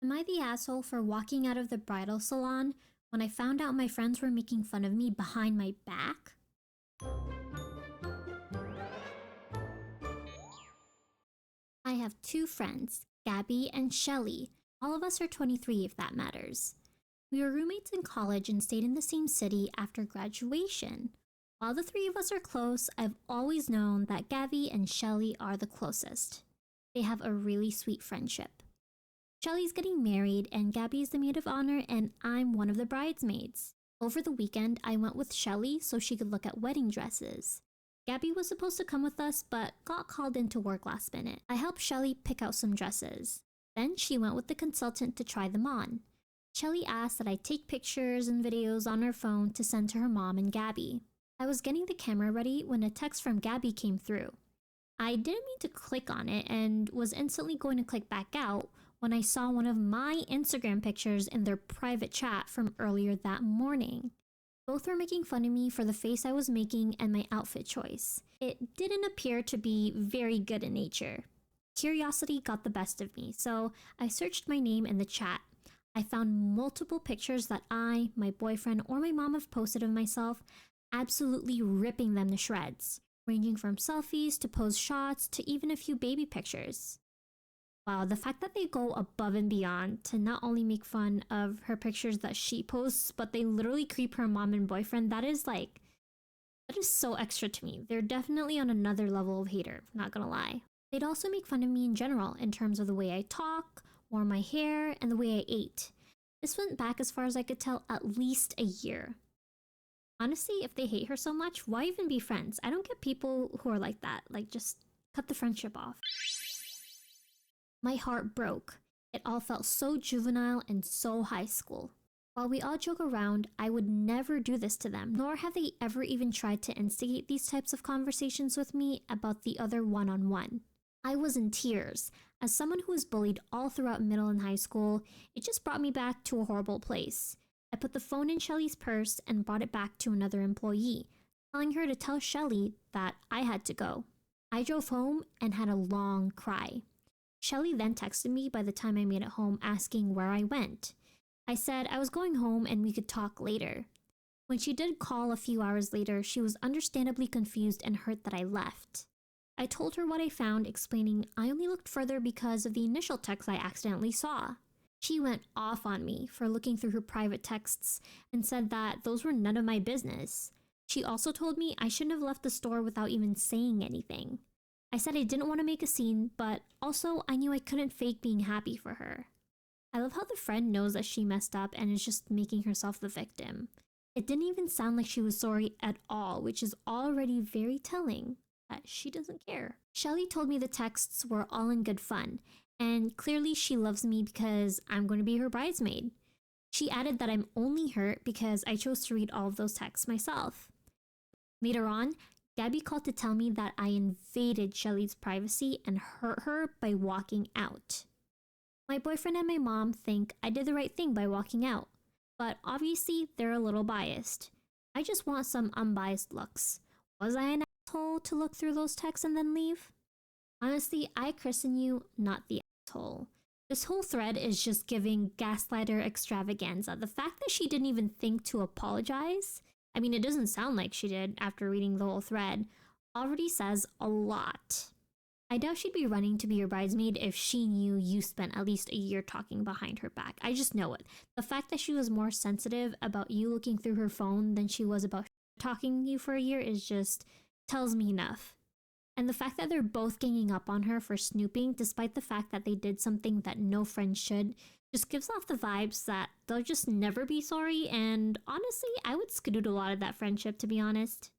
Am I the asshole for walking out of the bridal salon when I found out my friends were making fun of me behind my back? I have two friends, Gabby and Shelly. All of us are 23 if that matters. We were roommates in college and stayed in the same city after graduation. While the three of us are close, I've always known that Gabby and Shelly are the closest. They have a really sweet friendship. Shelly's getting married and Gabby is the maid of honor and I'm one of the bridesmaids. Over the weekend, I went with Shelly so she could look at wedding dresses. Gabby was supposed to come with us but got called into work last minute. I helped Shelly pick out some dresses. Then she went with the consultant to try them on. Shelly asked that I take pictures and videos on her phone to send to her mom and Gabby. I was getting the camera ready when a text from Gabby came through. I didn't mean to click on it and was instantly going to click back out when I saw one of my Instagram pictures in their private chat from earlier that morning. Both were making fun of me for the face I was making and my outfit choice. It didn't appear to be very good in nature. Curiosity got the best of me, so I searched my name in the chat. I found multiple pictures that I, my boyfriend, or my mom have posted of myself, absolutely ripping them to shreds, ranging from selfies to pose shots to even a few baby pictures. Wow, the fact that they go above and beyond to not only make fun of her pictures that she posts, but they literally creep her mom and boyfriend, that is so extra to me. They're definitely on another level of hater, not gonna lie. They'd also make fun of me in general in terms of the way I talk, wore my hair, and the way I ate. This went back, as far as I could tell, at least a year. Honestly, if they hate her so much, why even be friends? I don't get people who are like that. Like, just cut the friendship off. My heart broke. It all felt so juvenile and so high school. While we all joke around, I would never do this to them, nor have they ever even tried to instigate these types of conversations with me about the other one-on-one. I was in tears. As someone who was bullied all throughout middle and high school, it just brought me back to a horrible place. I put the phone in Shelly's purse and brought it back to another employee, telling her to tell Shelly that I had to go. I drove home and had a long cry. Shelly then texted me by the time I made it home asking where I went. I said I was going home and we could talk later. When she did call a few hours later, she was understandably confused and hurt that I left. I told her what I found, explaining I only looked further because of the initial text I accidentally saw. She went off on me for looking through her private texts and said that those were none of my business. She also told me I shouldn't have left the store without even saying anything. I said I didn't want to make a scene, but also I knew I couldn't fake being happy for her. I love how the friend knows that she messed up and is just making herself the victim. It didn't even sound like she was sorry at all, which is already very telling that she doesn't care. Shelly told me the texts were all in good fun, and clearly she loves me because I'm going to be her bridesmaid. She added that I'm only hurt because I chose to read all of those texts myself. Later on, Gabby called to tell me that I invaded Shelly's privacy and hurt her by walking out. My boyfriend and my mom think I did the right thing by walking out, but obviously they're a little biased. I just want some unbiased looks. Was I an asshole to look through those texts and then leave? Honestly, I christen you not the asshole. This whole thread is just giving gaslighter extravaganza. The fact that she didn't even think to apologize, I mean, it doesn't sound like she did after reading the whole thread, already says a lot. I doubt she'd be running to be your bridesmaid if she knew you spent at least a year talking behind her back. I just know it. The fact that she was more sensitive about you looking through her phone than she was about talking to you for a year is just tells me enough. And the fact that they're both ganging up on her for snooping, despite the fact that they did something that no friend should, just gives off the vibes that they'll just never be sorry, and honestly, I would skedaddle out of that friendship, to be honest.